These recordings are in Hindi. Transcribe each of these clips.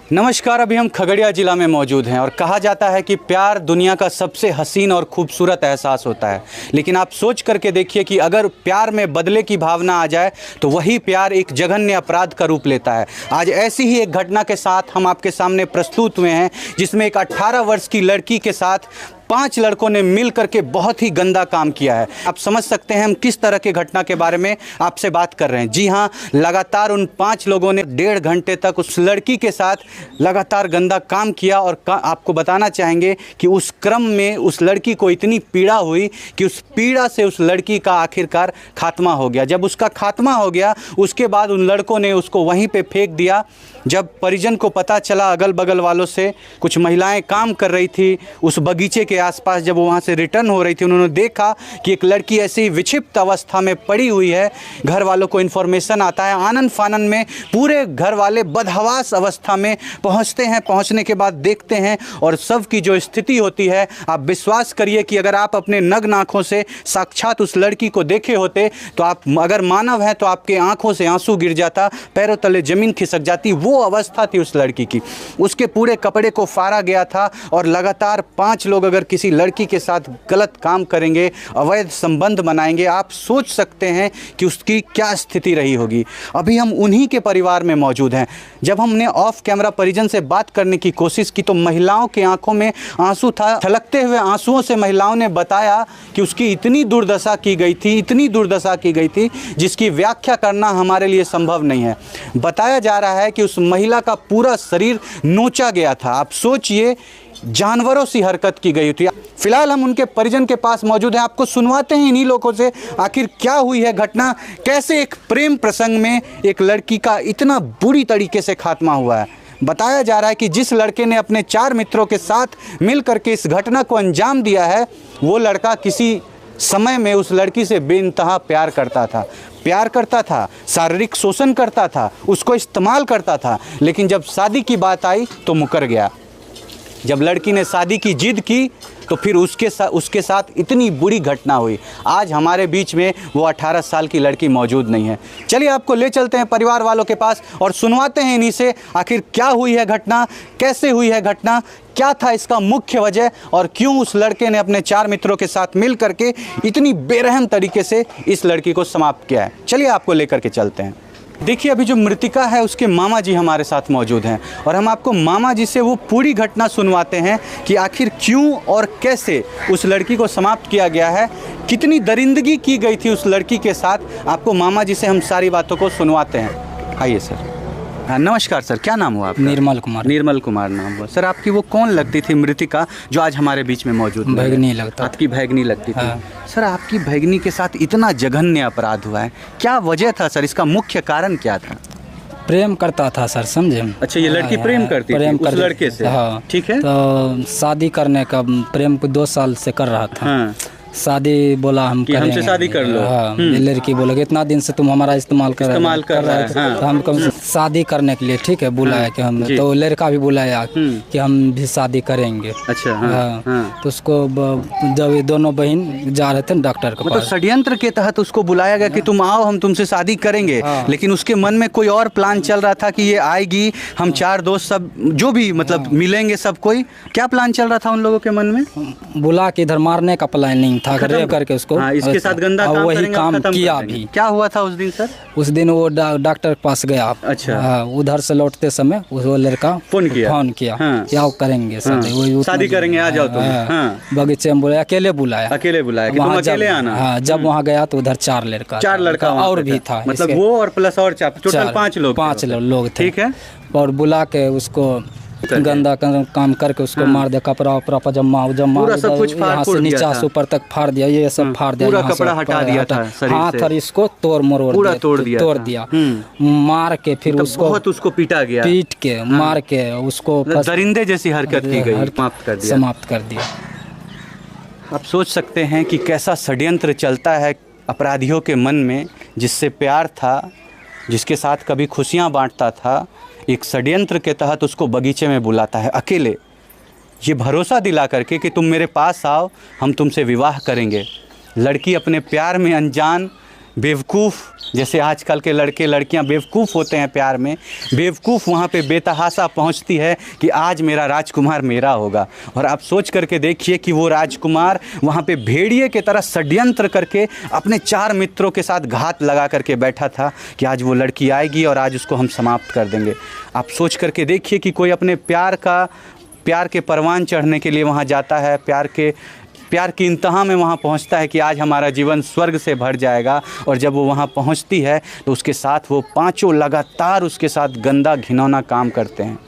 नमस्कार। अभी हम खगड़िया ज़िला में मौजूद हैं और कहा जाता है कि प्यार दुनिया का सबसे हसीन और खूबसूरत एहसास होता है। लेकिन आप सोच करके देखिए कि अगर प्यार में बदले की भावना आ जाए तो वही प्यार एक जघन्य अपराध का रूप लेता है। आज ऐसी ही एक घटना के साथ हम आपके सामने प्रस्तुत हुए हैं, जिसमें एक 18 वर्ष की लड़की के साथ 5 लड़कों ने मिल करके बहुत ही गंदा काम किया है। आप समझ सकते हैं हम किस तरह के घटना के बारे में आपसे बात कर रहे हैं। जी हाँ, लगातार उन 5 लोगों ने 1.5 घंटे तक उस लड़की के साथ लगातार गंदा काम किया और आपको बताना चाहेंगे कि उस क्रम में उस लड़की को इतनी पीड़ा हुई कि उस पीड़ा से उस लड़की का आखिरकार खात्मा हो गया। जब उसका खात्मा हो गया उसके बाद उन लड़कों ने उसको वहीं पे फेंक दिया। जब परिजन को पता चला, अगल बगल वालों से, कुछ महिलाएं काम कर रही थी उस बगीचे के आसपास, जब वो वहाँ से रिटर्न हो रही थी, उन्होंने देखा कि एक लड़की ऐसी ही विक्षिप्त अवस्था में पड़ी हुई है। घर वालों को इन्फॉर्मेशन आता है। आनन फानन में पूरे घर वाले बदहवास अवस्था में पहुँचते हैं। पहुँचने के बाद देखते हैं और सब की जो स्थिति होती है, आप विश्वास करिए कि अगर आप अपने नग्न आँखों से साक्षात उस लड़की को देखे होते तो आप अगर मानव हैं तो आपके आँखों से आंसू गिर जाता, पैरों तले ज़मीन खिसक जाती। वो अवस्था थी उस लड़की की। उसके पूरे कपड़े को फाड़ा गया था और लगातार 5 लोग अगर किसी लड़की के साथ गलत काम करेंगे, अवैध संबंध बनाएंगे, आप सोच सकते हैं कि उसकी क्या स्थिति रही होगी। अभी हम उन्हीं के परिवार में मौजूद हैं। जब हमने ऑफ कैमरा परिजन से बात करने की कोशिश की तो महिलाओं की आंखों में आंसू था। छलकते हुए आंसुओं से महिलाओं ने बताया कि उसकी इतनी दुर्दशा की गई थी, इतनी दुर्दशा की गई थी जिसकी व्याख्या करना हमारे लिए संभव नहीं है। बताया जा रहा है कि उस महिला का पूरा शरीर नोचा गया था। आप सोचिए, जानवरों सी हरकत की गई थी। फिलहाल हम उनके परिजन के पास मौजूद हैं। आपको सुनवाते हैं इन्हीं लोगों से आखिर क्या हुई है घटना, कैसे एक प्रेम प्रसंग में एक लड़की का इतना बुरी तरीके से खात्मा हुआ है। बताया जा रहा है कि जिस लड़के ने अपने 4 मित्रों के साथ मिल करके इस घटना को अंजाम दिया है, वो लड़का किसी समय में उस लड़की से बेइंतहा प्यार करता था, शारीरिक शोषण करता था, उसको इस्तेमाल करता था। लेकिन जब शादी की बात आई तो मुकर गया। जब लड़की ने शादी की जिद की तो फिर उसके साथ इतनी बुरी घटना हुई। आज हमारे बीच में वो 18 साल की लड़की मौजूद नहीं है। चलिए आपको ले चलते हैं परिवार वालों के पास और सुनवाते हैं इन्हीं से आखिर क्या हुई है घटना, कैसे हुई है घटना, क्या था इसका मुख्य वजह और क्यों उस लड़के ने अपने 4 मित्रों के साथ मिल करके इतनी बेरहम तरीके से इस लड़की को समाप्त किया है। चलिए आपको लेकर के चलते हैं। देखिए, अभी जो मृतिका है उसके मामा जी हमारे साथ मौजूद हैं और हम आपको मामा जी से वो पूरी घटना सुनवाते हैं कि आखिर क्यों और कैसे उस लड़की को समाप्त किया गया है, कितनी दरिंदगी की गई थी उस लड़की के साथ। आपको मामा जी से हम सारी बातों को सुनवाते हैं। आइए सर। हाँ, नमस्कार सर, क्या नाम हुआ आपका? निर्मल कुमार। निर्मल कुमार नाम हुआ। सर, आपकी वो कौन लगती थी मृतिका जो आज हमारे बीच में मौजूद है? भैगनी लगता। आपकी भैगनी लगती थी। हाँ। सर, आपकी भैगनी के साथ इतना जघन्य अपराध हुआ है, क्या वजह था सर? इसका मुख्य कारण क्या था? प्रेम करता था सर, समझे? अच्छा, ये लड़की प्रेम करती थी उस लड़के से? हाँ, ठीक है। तो शादी करने का प्रेम को 2 साल से कर रहा था। हाँ। शादी बोला हम कि हमसे शादी कर लो। हाँ, ये लड़की बोला कि इतना दिन से तुम हमारा इस्तेमाल कर रहे हैं। हाँ। तो हमको शादी करने के लिए, ठीक है, बुलाया कि हम, तो लड़का भी बुलाया कि हम भी शादी करेंगे। अच्छा। हाँ। तो उसको जब ये दोनों बहन जा रहे थे डॉक्टर के मतलब पास, षड्यंत्र के तहत उसको बुलाया गया कि तुम आओ, हम तुमसे शादी करेंगे। लेकिन उसके मन में कोई और प्लान चल रहा था कि ये आएगी, हम 4 दोस्त सब जो भी मतलब मिलेंगे सब कोई। क्या प्लान चल रहा था उन लोगों के मन में? बुला के इधर मारने का प्लानिंग था, रेप करके उसको। हाँ, इसके साथ गंदा काम वही काम किया भी। क्या हुआ था उस दिन सर? उस दिन वो डॉक्टर के पास गया। अच्छा। हाँ, उधर से लौटते समय वो लड़का फोन किया हाँ। क्या करेंगे शादी करेंगे, आ जाओ तुम। हाँ। बगीचे में बुलाया, अकेले बुलाया कि तुम अकेले आना। हाँ, जब वहाँ गया तो उधर 4 लड़का और भी था, मतलब वो और प्लस और 4, टोटल 5 लोग थे। ठीक है। और बुला के उसको गंदा काम करके उसको मार दिया। कपड़ा पजामा पूरा सब कुछ यहाँ से नीचा से ऊपर तक फाड़ दिया, ये सब फाड़ दिया, पूरा कपड़ा हटा दिया था हाथ और इसको तोड़ दिया। मार के फिर उसको बहुत पीटा गया, पीट के मार के उसको दरिंदे जैसी हरकत की गई, समाप्त कर दिया। आप सोच सकते हैं कि कैसा षड्यंत्र चलता है अपराधियों के मन में, जिससे प्यार था, जिसके साथ कभी खुशियाँ बांटता था, एक षड्यंत्र के तहत उसको बगीचे में बुलाता है अकेले, ये भरोसा दिला करके कि तुम मेरे पास आओ, हम तुमसे विवाह करेंगे। लड़की अपने प्यार में अनजान बेवकूफ़, जैसे आजकल के लड़के लड़कियां बेवकूफ़ होते हैं प्यार में, बेवकूफ़ वहाँ पे बेतहाशा पहुँचती है कि आज मेरा राजकुमार मेरा होगा। और आप सोच करके देखिए कि वो राजकुमार वहाँ पे भेड़िए की तरह षड्यंत्र करके अपने 4 मित्रों के साथ घात लगा करके बैठा था कि आज वो लड़की आएगी और आज उसको हम समाप्त कर देंगे। आप सोच करके देखिए कि कोई अपने प्यार के परवान चढ़ने के लिए वहाँ जाता है, प्यार की इंतहा में वहाँ पहुँचता है कि आज हमारा जीवन स्वर्ग से भर जाएगा। और जब वो वहाँ पहुँचती है तो उसके साथ वो 5 लगातार उसके साथ गंदा घिनौना काम करते हैं,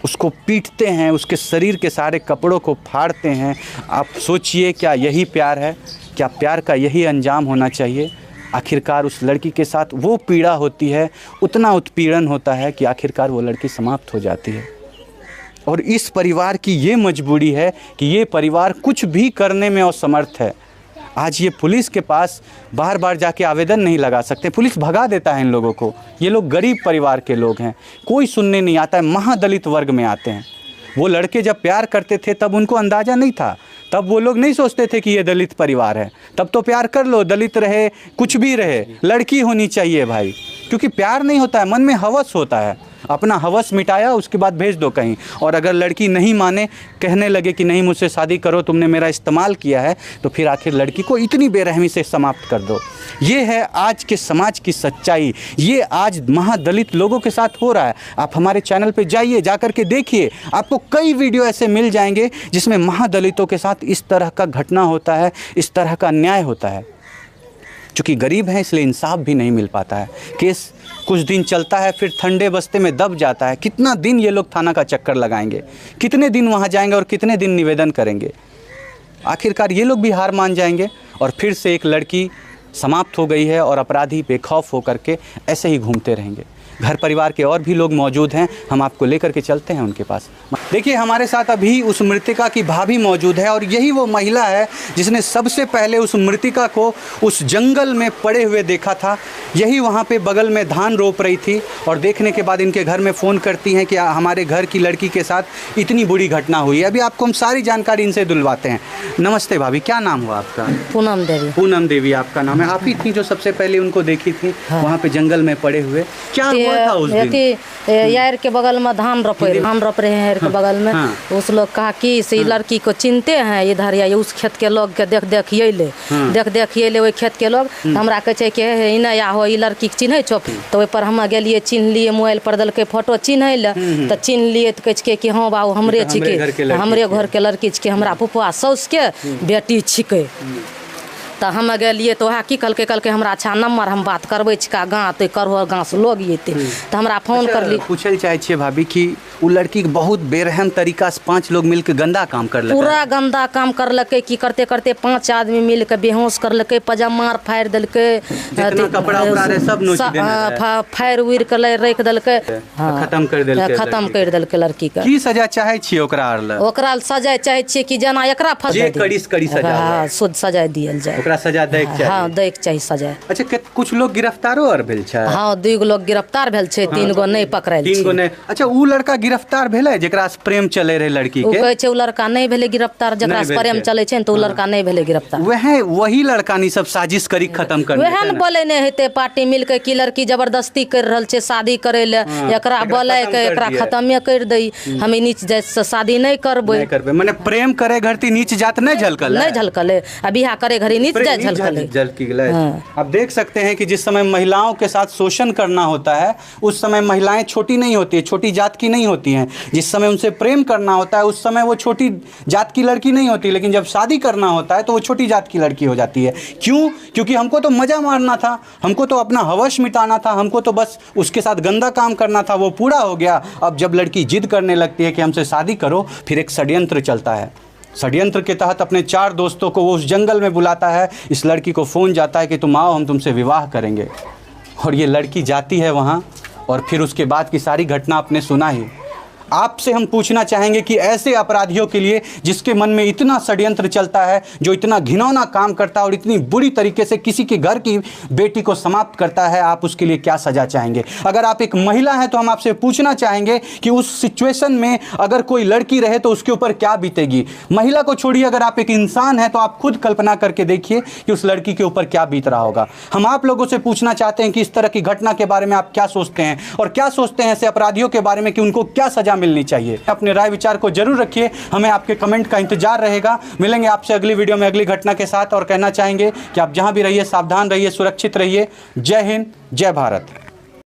उसको पीटते हैं, उसके शरीर के सारे कपड़ों को फाड़ते हैं। आप सोचिए, क्या यही प्यार है? क्या प्यार का यही अंजाम होना चाहिए? आखिरकार उस लड़की के साथ वो पीड़ा होती है, उतना उत्पीड़न होता है कि आखिरकार वो लड़की समाप्त हो जाती है। और इस परिवार की ये मजबूरी है कि ये परिवार कुछ भी करने में असमर्थ है। आज ये पुलिस के पास बार बार जाके आवेदन नहीं लगा सकते, पुलिस भगा देता है इन लोगों को। ये लोग गरीब परिवार के लोग हैं, कोई सुनने नहीं आता है, महादलित वर्ग में आते हैं। वो लड़के जब प्यार करते थे तब उनको अंदाज़ा नहीं था, तब वो लोग नहीं सोचते थे कि ये दलित परिवार है। तब तो प्यार कर लो, दलित रहे कुछ भी रहे, लड़की होनी चाहिए भाई, क्योंकि प्यार नहीं होता है, मन में हवस होता है। अपना हवस मिटाया, उसके बाद भेज दो कहीं। और अगर लड़की नहीं माने, कहने लगे कि नहीं मुझसे शादी करो, तुमने मेरा इस्तेमाल किया है, तो फिर आखिर लड़की को इतनी बेरहमी से समाप्त कर दो। ये है आज के समाज की सच्चाई, ये आज महादलित लोगों के साथ हो रहा है। आप हमारे चैनल पे जाइए, जाकर के देखिए, आपको कई वीडियो ऐसे मिल जाएंगे जिसमें महादलितों के साथ इस तरह का घटना होता है, इस तरह का अन्याय होता है। चूँकि गरीब हैं इसलिए इंसाफ भी नहीं मिल पाता है, केस कुछ दिन चलता है फिर ठंडे बस्ते में दब जाता है। कितना दिन ये लोग थाना का चक्कर लगाएंगे, कितने दिन वहाँ जाएंगे और कितने दिन निवेदन करेंगे? आखिरकार ये लोग भी हार मान जाएंगे और फिर से एक लड़की समाप्त हो गई है और अपराधी बेखौफ होकर के ऐसे ही घूमते रहेंगे। घर परिवार के और भी लोग मौजूद हैं, हम आपको लेकर के चलते हैं उनके पास। देखिए, हमारे साथ अभी उस मृतिका की भाभी मौजूद है और यही वो महिला है जिसने सबसे पहले उस मृतिका को उस जंगल में पड़े हुए देखा था। यही वहाँ पे बगल में धान रोप रही थी और देखने के बाद इनके घर में फ़ोन करती हैं कि हमारे घर की लड़की के साथ इतनी बुरी घटना हुई है। अभी आपको हम सारी जानकारी इनसे दिलवाते हैं। नमस्ते भाभी, क्या नाम हुआ आपका? पूनम देवी। पूनम देवी आपका नाम है। आप ही थी जो सबसे पहले उनको देखी थी? हाँ। वहाँ पे जंगल में पड़े हुए क्या हुआ था उस दिन? यार के बगल में धान रोप रहे हैं, यार के बगल में। हाँ। उस लोग कहा कि इस लड़की को चिनते हैं इधर, या उस खेत के लोग के देख ये ले वही खेत के लोग हमरा कहे कि इन्हें या हो लड़की के चिन्ह छो, तो ओहि पर हम गेलिए, चिन्ह लिए, मोबाइल पर दल के फोटो चिन्ह ले, तो चिन्ह लिए तो कहे कि हाँ बाबू हमरे छिके, हमरे घर के लड़की छिके, हमरा फुफुआ सौस के बेटी छिके। तो हम गेलिए तो वह की कहलके हमरा अच्छा नंबर हम बात करबै छिका गाँव, तो करहो गाँव से लोग अयते, तो हमरा फोन करली। पूछल चाहे छे भाभी कि वो लड़की के बहुत बेरहम तरीका से 5 लोग मिलकर गंदा काम कर लगे, पूरा गंदा काम करलके। की करते करते 5 आदमी मिलकर बेहोश करलके, पजामा फाड़ देलके, कपड़ा रहे सब फाड़ उड़ कर रख देलके, खत्म कर देलके लड़की के। की सजा चाहे छी ओकरा सजा चाहे छी कि जना एकरा कड़ी सजा, शुद्ध सजा दियल जाए, ओकरा सजा दैक चाहिए। हाँ, दैक चाहिए सजा। अच्छा, कुछ लोग गिरफ्तारो और भेल छै? हाँ, 2 लोग गिरफ्तार भेल छै, 3 गो नहीं पकड़ायल छै। 3 गो नहीं। अच्छा, उ लड़का गिरफ्तार भेलै जेकरा से प्रेम चले रहे लड़की के? उ कहै छै उ लड़का नहीं भेले गिरफ्तार, जेकरा से प्रेम चले छै, तो उ लड़का नहीं भेले गिरफ्तार। वही लड़का नहीं सब साजिश करी खत्म कर वह न बोले नहीं हेते पार्टी मिलके कि लड़की जबरदस्ती कर रहल छै शादी करे ले, एकरा बोले के एकरा खत्मे कर दई, हम नीच जात से शादी नहीं करबै। माने प्रेम करे घरती नीच जात नहीं झलकल, नहीं झलकल, अभी बियाह करे घरी नीच जात झलकल। आप देख सकते हैं कि जिस समय महिलाओं के साथ शोषण करना होता है उस समय महिलाएं छोटी नहीं होती है, छोटी जात की नहीं होती हैं। जिस समय उनसे प्रेम करना होता है उस समय वो छोटी जात की लड़की नहीं होती, लेकिन जब शादी करना होता है तो वो छोटी जात की लड़की हो जाती है। क्यों? क्योंकि हमको तो मज़ा मारना था, हमको तो अपना हवस मिटाना था, हमको तो बस उसके साथ गंदा काम करना था, वो पूरा हो गया। अब जब लड़की जिद करने लगती है कि हमसे शादी करो, फिर एक षड्यंत्र चलता है। षड्यंत्र के तहत अपने 4 दोस्तों को वो उस जंगल में बुलाता है, इस लड़की को फ़ोन जाता है कि तुम आओ, हम तुमसे विवाह करेंगे। और ये लड़की जाती है वहाँ और फिर उसके बाद की सारी घटना आपने सुना ही। आपसे हम पूछना चाहेंगे कि ऐसे अपराधियों के लिए जिसके मन में इतना षड्यंत्र चलता है, जो इतना घिनौना काम करता है और इतनी बुरी तरीके से किसी के घर की बेटी को समाप्त करता है, आप उसके लिए क्या सजा चाहेंगे? अगर आप एक महिला हैं तो हम आपसे पूछना चाहेंगे कि उस सिचुएशन में अगर कोई लड़की रहे तो उसके ऊपर क्या बीतेगी। महिला को छोड़िए, अगर आप एक इंसान हैं तो आप खुद कल्पना करके देखिए कि उस लड़की के ऊपर क्या बीत रहा होगा। हम आप लोगों से पूछना चाहते हैं कि इस तरह की घटना के बारे में आप क्या सोचते हैं और क्या सोचते हैं ऐसे अपराधियों के बारे में कि उनको क्या सजा मिलनी चाहिए। अपने राय विचार को जरूर रखिए, हमें आपके कमेंट का इंतजार रहेगा। मिलेंगे आपसे अगली वीडियो में अगली घटना के साथ और कहना चाहेंगे कि आप जहां भी रहिए सावधान रहिए, सुरक्षित रहिए। जय हिंद, जय भारत।